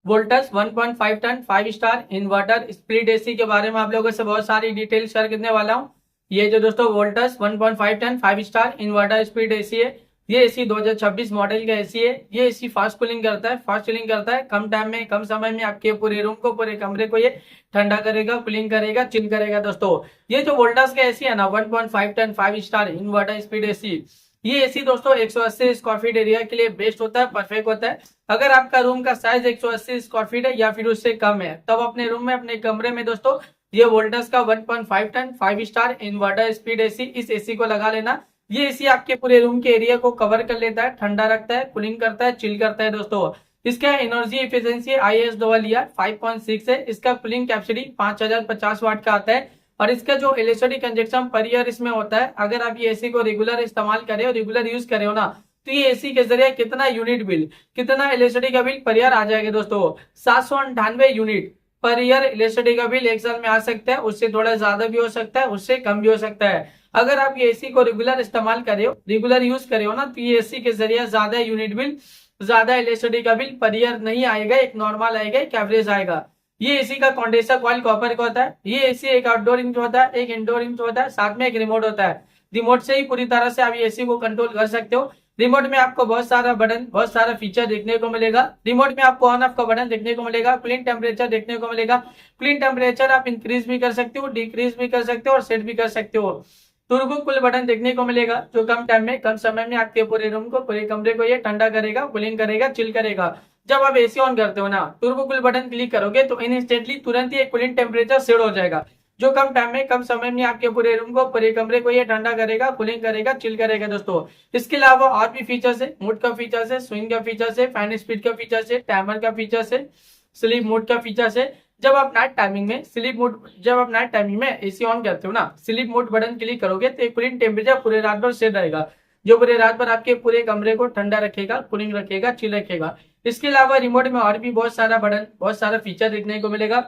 Voltas 1.5 ton 5 star inverter split AC के बारे में आप लोगों से बहुत सारी डिटेल शेयर करने वाला हूँ। ये जो दोस्तों Voltas 1.5 ton 5 star inverter split AC है। ये एसी 2026 मॉडल का एसी है। ये एसी फास्ट कूलिंग करता है, फास्ट चिलिंग करता है। कम टाइम में कम समय में आपके पूरे रूम को, पूरे कमरे को ये ठंडा करेगा, कूलिंग करेगा, चिल करेगा। दोस्तों ये जो वोल्टास का एसी है ना 1.5 ton 5 star inverter speed AC, ये एसी दोस्तों 180 स्क्वायर फीट एरिया के लिए बेस्ट होता है, परफेक्ट होता है। अगर आपका रूम का साइज 180 स्क्वायर फीट है या फिर उससे कम है, तब अपने रूम में, अपने कमरे में दोस्तों ये वोल्टास का 1.5 ton 5 star inverter speed AC, इस एसी को लगा लेना। ये एसी आपके पूरे रूम के एरिया को कवर कर लेता है, ठंडा रखता है, कूलिंग करता है, चिल करता है। दोस्तों इसका एनर्जी एफिशिएंसी IS 5.6 है। इसका कूलिंग कैपेसिटी 5050 वाट का आता है और इसका जो इलेक्ट्रिसिटी कंजप्शन पर ईयर इसमें होता है, अगर आप ये एसी को रेगुलर इस्तेमाल करें और रेगुलर यूज करें हो ना, तो ये एसी के जरिए कितना यूनिट बिल, कितना इलेक्ट्रिसिटी का बिल पर ईयर आ जाएगा दोस्तों 798 यूनिट पर ईयर इलेक्ट्रिसिटी का बिल एक साल में आ सकता है। उससे थोड़ा ज्यादा भी हो सकता है, उससे कम भी हो सकता है। अगर आप ये एसी को रेगुलर इस्तेमाल करे हो, रेगुलर यूज करे हो ना, तो ये एसी के जरिए ज्यादा यूनिट बिल, ज्यादा इलेक्ट्रिसिटी का बिल पर ईयर नहीं आएगा, एक नॉर्मल आएगा, एक एवरेज आएगा। ये एसी का कंडेंसर कॉइल कॉपर का होता है। ये एसी एक आउटडोर यूनिट होता है, एक इंडोर यूनिट होता है, साथ में एक रिमोट होता है। रिमोट से ही पूरी तरह से आप ये एसी को कंट्रोल कर सकते हो। रिमोट में आपको बहुत सारा बटन, बहुत सारा फीचर देखने को मिलेगा। रिमोट में आपको ऑन ऑफ का बटन देखने को मिलेगा, क्लीन टेम्परेचर देखने को मिलेगा। क्लीन टेम्परेचर आप इंक्रीज भी कर सकते हो, डिक्रीज भी कर सकते हो और सेट भी कर सकते हो। तुरगु कुल बटन देखने को मिलेगा, जो कम टाइम में, कम समय में आपके पूरे रूम को, पूरे कमरे को ये ठंडा करेगा, कूलिंग करेगा, चिल करेगा। जब आप एसी ऑन करते हो ना, टर्बो कूल बटन क्लिक करोगे तो इंस्टेंटली तुरंत ही कूलिंग टेम्परेचर सेट हो जाएगा, जो कम टाइम में, कम समय में आपके पूरे रूम को, पूरे कमरे को ये ठंडा करेगा, कूलिंग करेगा, चिल करेगा। दोस्तों इसके अलावा और भी फीचर्स है, मूड का फीचर्स है, स्विंग का फीचर्स है, फैन स्पीड का फीचर्स है, टाइमर का फीचर्स है, स्लीप मोड का फीचर्स है। जब आप नाइट टाइमिंग में स्लीप मोड, जब आप नाइट टाइमिंग में एसी ऑन करते हो ना, स्लीप मोड बटन क्लिक करोगे तो कूलिंग टेम्परेचर पूरे रात भर सेट रहेगा, जो पूरे रात भर आपके पूरे कमरे को ठंडा रखेगा, कूलिंग रखेगा, चिल रखेगा। इसके अलावा रिमोट में और भी बहुत सारा बटन, बहुत सारा फीचर देखने को मिलेगा।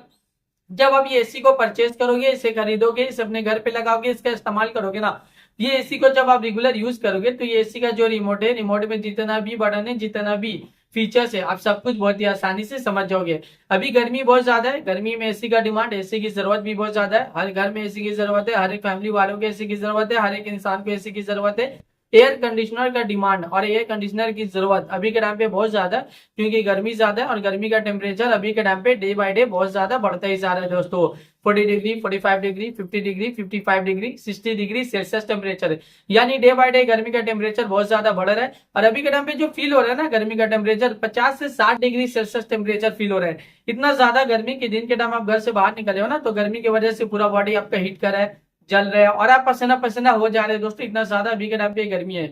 जब आप ये एसी को परचेज करोगे, इसे खरीदोगे, इसे अपने घर पे लगाओगे, इसका इस्तेमाल करोगे ना, ये एसी को जब आप रेगुलर यूज करोगे तो ये एसी का जो रिमोट है, रिमोट में जितना भी बटन है, जितना भी फीचर्स है, आप सब कुछ बहुत ही आसानी से समझ जाओगे। अभी गर्मी बहुत ज्यादा है, गर्मी में एसी का डिमांड, एसी की जरूरत भी बहुत ज्यादा है। हर घर में एसी की जरूरत है, हर एक फैमिली वालों को एसी की जरूरत है, हर एक इंसान को एसी की जरूरत है। एयर कंडीशनर का डिमांड और एयर कंडीशनर की जरूरत अभी के टाइम पे बहुत ज्यादा है, क्योंकि गर्मी ज्यादा है और गर्मी का टेम्परेचर अभी के टाइम पे डे बाय डे बहुत ज्यादा बढ़ता ही जा रहा है। दोस्तों 40 degree, 45 degree, 50 degree, 55 degree, 60 degree Celsius temperature है, यानी डे बाय डे गर्मी का टेम्परेचर बहुत ज्यादा बढ़ रहा है। और अभी के टाइम पे जो फील हो रहा है ना, गर्मी का टेम्परेचर 50 से 60 डिग्री सेल्सियस टेम्परेचर फील हो रहा है। इतना ज्यादा गर्मी की दिन के टाइम आप घर से बाहर निकले हो ना, तो गर्मी की वजह से पूरा बॉडी आपका हीट कर रहा है, जल रहा है और आप पसीना पसीना हो जा रहे हैं। दोस्तों इतना ज्यादा अभी के टाइम पे गर्मी है।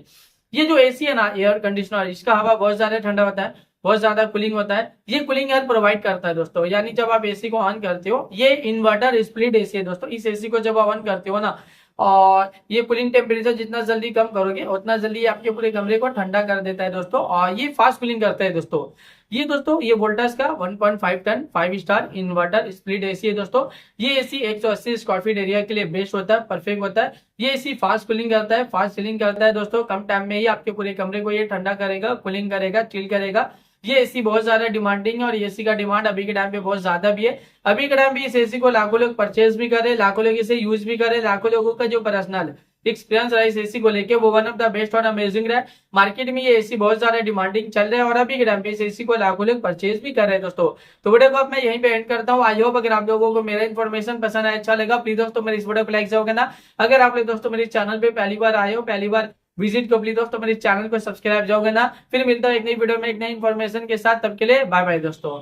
ये जो एसी है ना, एयर कंडीशनर, इसका हवा बहुत ज्यादा ठंडा होता है, बहुत ज्यादा कूलिंग होता है। ये कूलिंग एयर प्रोवाइड करता है दोस्तों, यानी जब आप एसी को ऑन करते हो, ये इन्वर्टर स्प्लिट एसी है दोस्तों, इस एसी को जब आप ऑन करते हो ना, और ये कूलिंग टेम्परेचर जितना जल्दी कम करोगे उतना जल्दी आपके पूरे कमरे को ठंडा कर देता है दोस्तों, और ये फास्ट कूलिंग करता है दोस्तों। ये वोल्टास का 1.5 ton 5 star inverter split AC है दोस्तों। ये एसी 180 स्क्वायर फीट एरिया के लिए बेस्ट होता है, परफेक्ट होता है। ये एसी फास्ट कूलिंग करता है, फास्ट चिलिंग करता है दोस्तों, कम टाइम में ही आपके पूरे कमरे को ये ठंडा करेगा, कूलिंग करेगा, चिल करेगा। ये एसी बहुत ज्यादा डिमांडिंग है और एसी का डिमांड अभी के टाइम पे बहुत ज्यादा भी है। अभी के टाइम पे इस एसी को लाखों लोग परचेज भी करे, लाखों लोग इसे यूज भी करे, लाखों लोगों का जो पर्सनल एक्सपीरियंस रहा इस एसी को लेके वो वन ऑफ द बेस्ट और अमेजिंग रहा है। मार्केट में ये एसी बहुत ज्यादा डिमांडिंग चल रहा है और अभी के टाइम पे इस एसी को लाखों लोग परचेज भी कर रहे हैं दोस्तों। तो वीडियो को अब मैं यहीं पे एंड करता हूँ। आई होप अगर आप लोगों को मेरा इन्फॉर्मेशन पसंद आया, अच्छा लगा, प्लीज दोस्तों मेरे इस वीडियो को लाइक जाओगे ना। अगर आप लोग दोस्तों मेरे चैनल पे पहली बार आए हो, पहली बार विजिट को, प्लीज दोस्तों मेरे चैनल को सब्सक्राइब जाओगे ना। फिर मिलता है एक नई वीडियो में एक नई इन्फॉर्मेशन के साथ, तब के लिए बाय बाय दोस्तों।